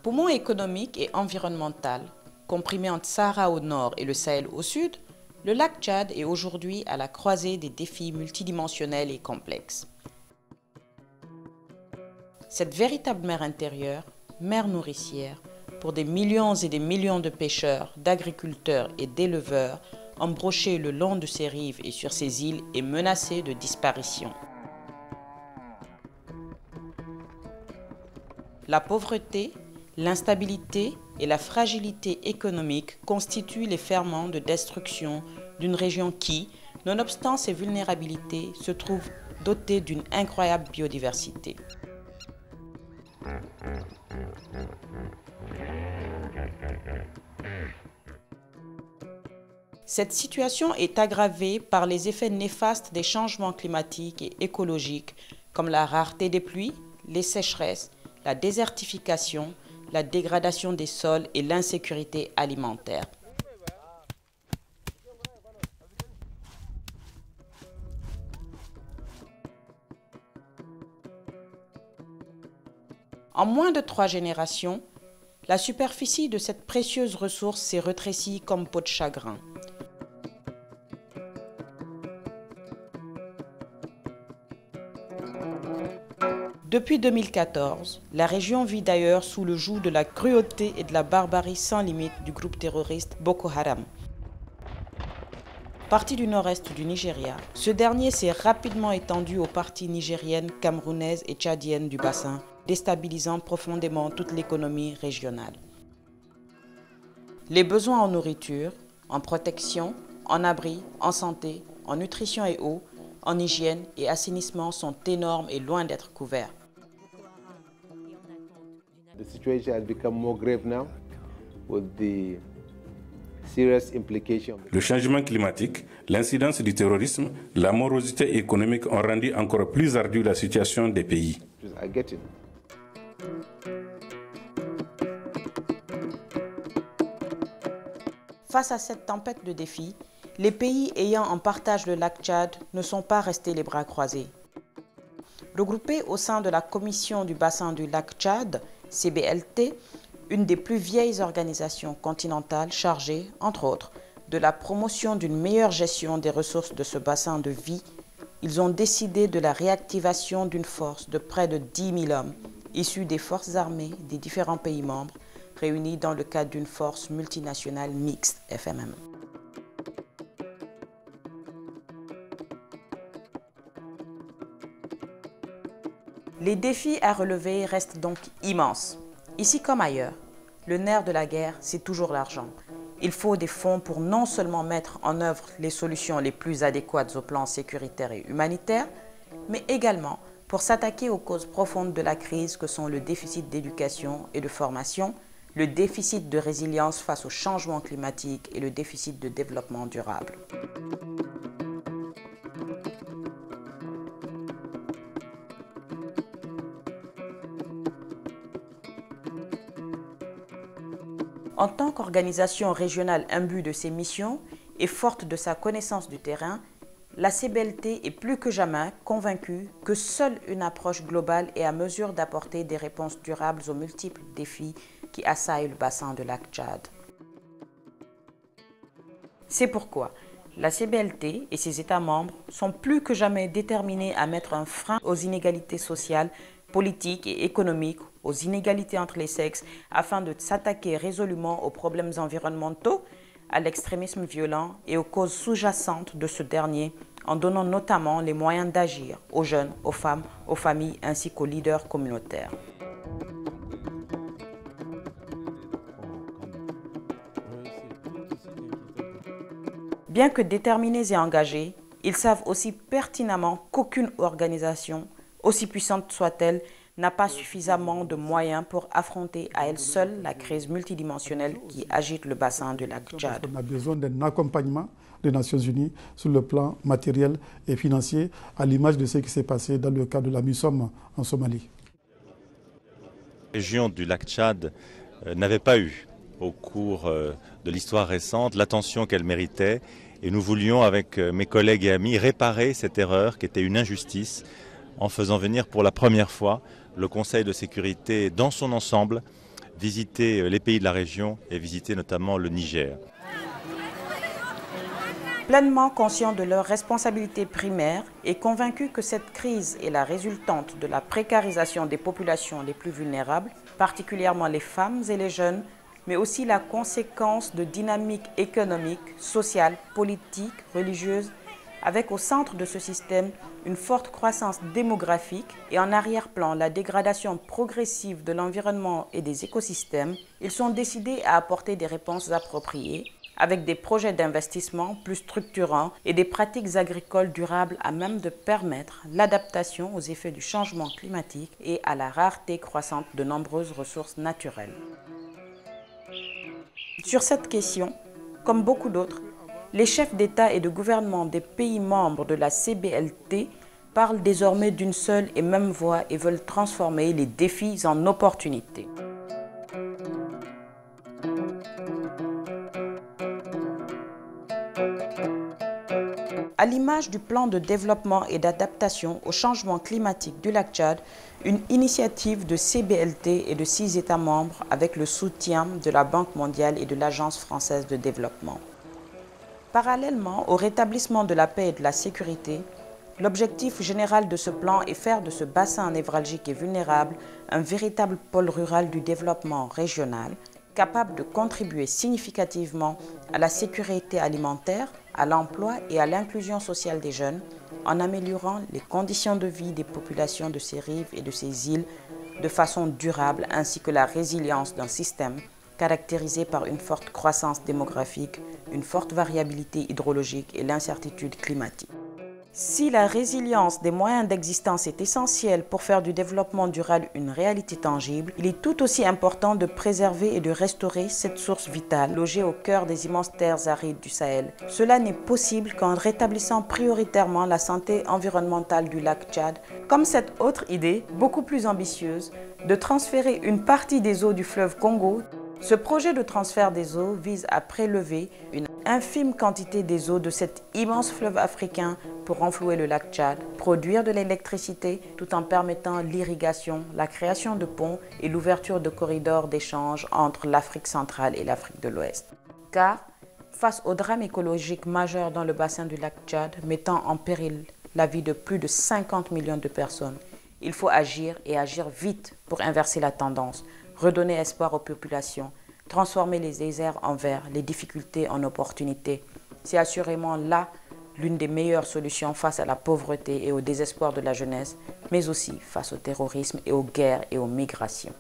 Poumon économique et environnemental, comprimé entre Sahara au nord et le Sahel au sud, le lac Tchad est aujourd'hui à la croisée des défis multidimensionnels et complexes. Cette véritable mer intérieure, mer nourricière, pour des millions et des millions de pêcheurs, d'agriculteurs et d'éleveurs embrochés le long de ses rives et sur ses îles, est menacée de disparition. La pauvreté, l'instabilité et la fragilité économique constituent les ferments de destruction d'une région qui, nonobstant ses vulnérabilités, se trouve dotée d'une incroyable biodiversité. Cette situation est aggravée par les effets néfastes des changements climatiques et écologiques comme la rareté des pluies, les sécheresses, la désertification, la dégradation des sols et l'insécurité alimentaire. En moins de 3 générations, la superficie de cette précieuse ressource s'est rétrécie comme peau de chagrin. Depuis 2014, la région vit d'ailleurs sous le joug de la cruauté et de la barbarie sans limite du groupe terroriste Boko Haram. Parti du nord-est du Nigeria, ce dernier s'est rapidement étendu aux parties nigériennes, camerounaises et tchadiennes du bassin, déstabilisant profondément toute l'économie régionale. Les besoins en nourriture, en protection, en abri, en santé, en nutrition et eau, en hygiène et assainissement sont énormes et loin d'être couverts. The situation has become more grave now with the serious implications. Le changement climatique, l'incidence du terrorisme, la morosité économique ont rendu encore plus ardue la situation des pays. Face à cette tempête de défis, les pays ayant en partage le lac Tchad ne sont pas restés les bras croisés. Regroupés au sein de la Commission du bassin du lac Tchad, CBLT, une des plus vieilles organisations continentales chargée, entre autres, de la promotion d'une meilleure gestion des ressources de ce bassin de vie, ils ont décidé de la réactivation d'une force de près de 10 000 hommes, issus des forces armées des différents pays membres, réunis dans le cadre d'une force multinationale mixte, FMM. Les défis à relever restent donc immenses. Ici comme ailleurs, le nerf de la guerre, c'est toujours l'argent. Il faut des fonds pour non seulement mettre en œuvre les solutions les plus adéquates au plan sécuritaire et humanitaire, mais également pour s'attaquer aux causes profondes de la crise que sont le déficit d'éducation et de formation, le déficit de résilience face au changement climatique et le déficit de développement durable. En tant qu'organisation régionale imbue de ses missions et forte de sa connaissance du terrain, la CBLT est plus que jamais convaincue que seule une approche globale est à mesure d'apporter des réponses durables aux multiples défis qui assaillent le bassin de lac Tchad. C'est pourquoi la CBLT et ses États membres sont plus que jamais déterminés à mettre un frein aux inégalités sociales, politiques et économiques, aux inégalités entre les sexes, afin de s'attaquer résolument aux problèmes environnementaux, à l'extrémisme violent et aux causes sous-jacentes de ce dernier, en donnant notamment les moyens d'agir aux jeunes, aux femmes, aux familles ainsi qu'aux leaders communautaires. Bien que déterminés et engagés, ils savent aussi pertinemment qu'aucune organisation, aussi puissante soit-elle, n'a pas suffisamment de moyens pour affronter à elle seule la crise multidimensionnelle qui agite le bassin du lac Tchad. On a besoin d'un accompagnement des Nations Unies sur le plan matériel et financier, à l'image de ce qui s'est passé dans le cas de la MISOM en Somalie. La région du lac Tchad n'avait pas eu, au cours de l'histoire récente, l'attention qu'elle méritait, et nous voulions, avec mes collègues et amis, réparer cette erreur qui était une injustice, en faisant venir pour la première fois le Conseil de sécurité dans son ensemble visiter les pays de la région et visiter notamment le Niger. Pleinement conscients de leurs responsabilités primaires et convaincus que cette crise est la résultante de la précarisation des populations les plus vulnérables, particulièrement les femmes et les jeunes, mais aussi la conséquence de dynamiques économiques, sociales, politiques, religieuses, avec au centre de ce système une forte croissance démographique et en arrière-plan la dégradation progressive de l'environnement et des écosystèmes, ils sont décidés à apporter des réponses appropriées avec des projets d'investissement plus structurants et des pratiques agricoles durables à même de permettre l'adaptation aux effets du changement climatique et à la rareté croissante de nombreuses ressources naturelles. Sur cette question, comme beaucoup d'autres, les chefs d'État et de gouvernement des pays membres de la CBLT parlent désormais d'une seule et même voix et veulent transformer les défis en opportunités. À l'image du plan de développement et d'adaptation au changement climatique du lac Tchad, une initiative de CBLT et de 6 États membres avec le soutien de la Banque mondiale et de l'Agence française de développement. Parallèlement au rétablissement de la paix et de la sécurité, l'objectif général de ce plan est faire de ce bassin névralgique et vulnérable un véritable pôle rural du développement régional, capable de contribuer significativement à la sécurité alimentaire, à l'emploi et à l'inclusion sociale des jeunes, en améliorant les conditions de vie des populations de ces rives et de ces îles de façon durable, ainsi que la résilience d'un système caractérisé par une forte croissance démographique, une forte variabilité hydrologique et l'incertitude climatique. Si la résilience des moyens d'existence est essentielle pour faire du développement durable une réalité tangible, il est tout aussi important de préserver et de restaurer cette source vitale logée au cœur des immenses terres arides du Sahel. Cela n'est possible qu'en rétablissant prioritairement la santé environnementale du lac Tchad, comme cette autre idée, beaucoup plus ambitieuse, de transférer une partie des eaux du fleuve Congo. Ce projet de transfert des eaux vise à prélever une infime quantité des eaux de cet immense fleuve africain pour renflouer le lac Tchad, produire de l'électricité tout en permettant l'irrigation, la création de ponts et l'ouverture de corridors d'échange entre l'Afrique centrale et l'Afrique de l'Ouest. Car, face au drame écologique majeur dans le bassin du lac Tchad, mettant en péril la vie de plus de 50 millions de personnes, il faut agir et agir vite pour inverser la tendance, redonner espoir aux populations, transformer les déserts en verts, les difficultés en opportunités. C'est assurément là l'une des meilleures solutions face à la pauvreté et au désespoir de la jeunesse, mais aussi face au terrorisme et aux guerres et aux migrations.